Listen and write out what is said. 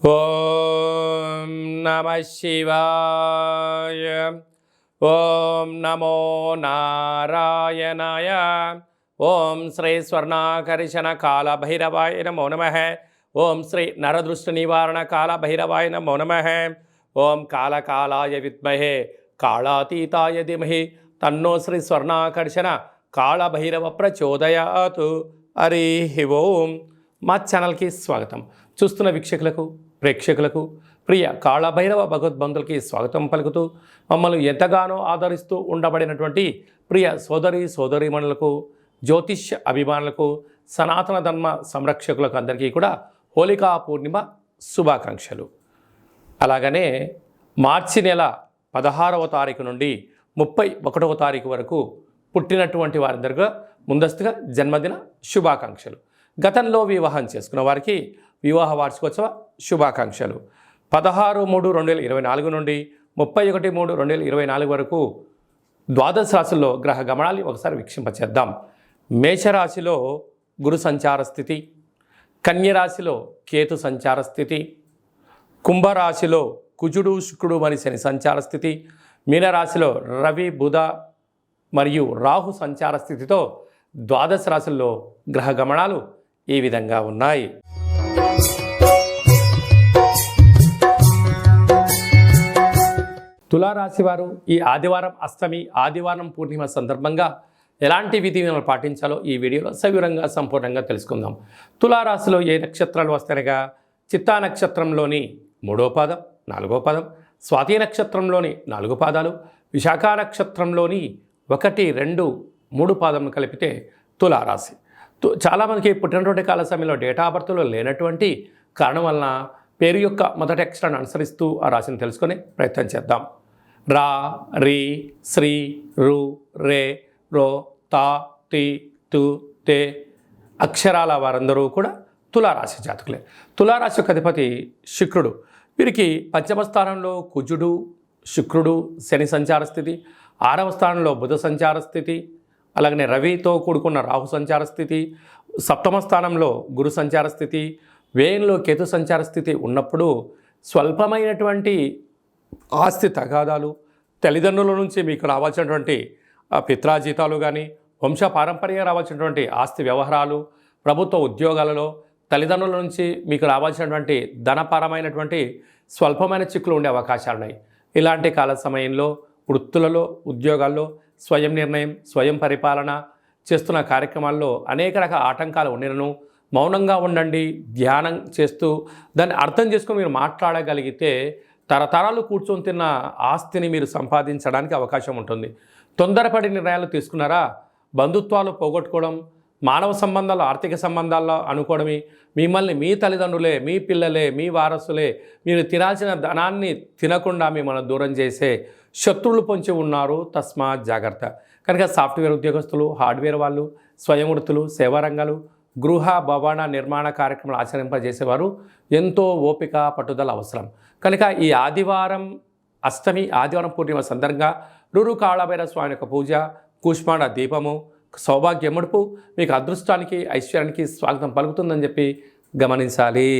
ఓం నమః శివాయ. ఓం నమో నారాయణాయ. ఓం శ్రీ స్వర్ణాకర్షణ కాల భైరవాయ నమో నమః. ఓం శ్రీ నరదృష్టి నివారణ కాల భైరవాయ నమో నమః. ఓం కాళకాలాయ విద్మహే కాళాతీతాయ ధీమహి తన్నో శ్రీ స్వర్ణాకర్షణ కాళ భైరవ ప్రచోదయాతు. హరి ఓం. మా ఛానల్కి స్వాగతం. చూస్తున్న వీక్షకులకు, ప్రేక్షకులకు, ప్రియ కాళభైరవ భగవద్బంధులకి స్వాగతం పలుకుతూ మమ్మల్ని ఎంతగానో ఆదరిస్తూ ఉండబడినటువంటి ప్రియ సోదరీమణులకు, జ్యోతిష్య అభిమానులకు, సనాతన ధర్మ సంరక్షకులకు అందరికీ కూడా హోళికా పూర్ణిమ శుభాకాంక్షలు. అలాగనే మార్చి నెల 16వ తారీఖు నుండి 31వ తారీఖు వరకు పుట్టినటువంటి వారందరిగా ముందస్తుగా జన్మదిన శుభాకాంక్షలు. గతంలో వివాహం చేసుకున్న వారికి వివాహ వార్షికోత్సవ శుభాకాంక్షలు. 16/3/2024 నుండి 31/3/2024 వరకు ద్వాదశ రాశుల్లో గ్రహ గమనాలు ఒకసారి వీక్షింపచేద్దాం. మేషరాశిలో గురు సంచార స్థితి, కన్యరాశిలో కేతు సంచార స్థితి, కుంభరాశిలో కుజుడు శుక్రుడు మరియు శని సంచార స్థితి, మీనరాశిలో రవి బుధ మరియు రాహు సంచార స్థితితో ద్వాదశ రాశుల్లో గ్రహ గమనాలు ఈ విధంగా ఉన్నాయి. తులారాశి వారు ఈ ఆదివారం అష్టమి, ఆదివారం పూర్ణిమ సందర్భంగా ఎలాంటి విధి విధానాలు పాటించాలో ఈ వీడియోలో సవివరంగా సంపూర్ణంగా తెలుసుకుందాం. తులారాశిలో ఏ నక్షత్రాలు వస్తాయనగా చిత్తా నక్షత్రంలోని 3వ పాదం, 4వ పాదం, స్వాతి నక్షత్రంలోని 4 పాదాలు, విశాఖ నక్షత్రంలోని 1, 2, 3 పాదం కలిపితే తులారాశి. చాలామందికి పుట్టినటువంటి కాల సమయంలో డేటా ఆఫ్ బర్త్లో లేనటువంటి కారణం వలన పేరు యొక్క మొదటి అక్షరాన్ని అనుసరిస్తూ ఆ రాశిని తెలుసుకునే ప్రయత్నం చేద్దాం. రా, రి, శ్రీ, రు, రే, రో, తా, తి, తు, తే అక్షరాల వారందరూ కూడా తులారాశి జాతకులే. తులారాశి యొక్క అధిపతి శుక్రుడు. వీరికి పంచమ స్థానంలో కుజుడు, శుక్రుడు, శని సంచార స్థితి, 6వ స్థానంలో బుధ సంచార స్థితి, అలాగనే రవితో కూడుకున్న రాహు సంచార స్థితి, 7వ స్థానంలో గురు సంచార స్థితి, వ్యయంలో కేతు సంచార స్థితి ఉన్నప్పుడు స్వల్పమైనటువంటి ఆస్తి తగాదాలు, తల్లిదండ్రుల నుంచి మీకు రావాల్సినటువంటి పిత్రాజీతాలు కానీ, వంశ పారంపర్యంగా రావాల్సినటువంటి ఆస్తి వ్యవహారాలు, ప్రభుత్వ ఉద్యోగాలలో తల్లిదండ్రుల నుంచి మీకు రావాల్సినటువంటి ధనపరమైనటువంటి స్వల్పమైన చిక్కులు ఉండే అవకాశాలు ఉన్నాయి. ఇలాంటి కాల సమయంలో వృత్తులలో, ఉద్యోగాల్లో స్వయం నిర్ణయం, స్వయం పరిపాలన చేస్తున్న కార్యక్రమాల్లో అనేక రకాల ఆటంకాలు ఉండినను మౌనంగా ఉండండి. ధ్యానం చేస్తూ దాన్ని అర్థం చేసుకొని మీరు మాట్లాడగలిగితే తరతరాలు కూర్చొని తిన్న ఆస్తిని మీరు సంపాదించడానికి అవకాశం ఉంటుంది. తొందరపడి నిర్ణయాలు తీసుకున్నారా, బంధుత్వాలు పోగొట్టుకోవడం, మానవ సంబంధాలు, ఆర్థిక సంబంధాల్లో అనుకోవడమే, మిమ్మల్ని మీ తల్లిదండ్రులే, మీ పిల్లలే, మీ వారసులే మీరు తినాల్సిన ధనాన్ని తినకుండా మిమ్మల్ని దూరం చేసే శత్రువులు పొంచి ఉన్నారు. తస్మాత్ జాగ్రత్త. కనుక సాఫ్ట్వేర్ ఉద్యోగస్తులు, హార్డ్వేర్ వాళ్ళు, స్వయం వృత్తులు, సేవా రంగాలు, గృహ భవన నిర్మాణ కార్యక్రమాలు ఆచరింపజేసేవారు ఎంతో ఓపిక, పట్టుదల అవసరం. కనుక ఈ ఆదివారం అష్టమి, ఆదివారం పూర్ణిమ సందర్భంగా రురు కాళభైరవ స్వామి యొక్క పూజ, కూష్మాండ దీపము, సౌభాగ్యముడుపు మీకు అదృష్టానికి, ఐశ్వర్యానికి స్వాగతం పలుకుతుందని చెప్పి గమనించాలి.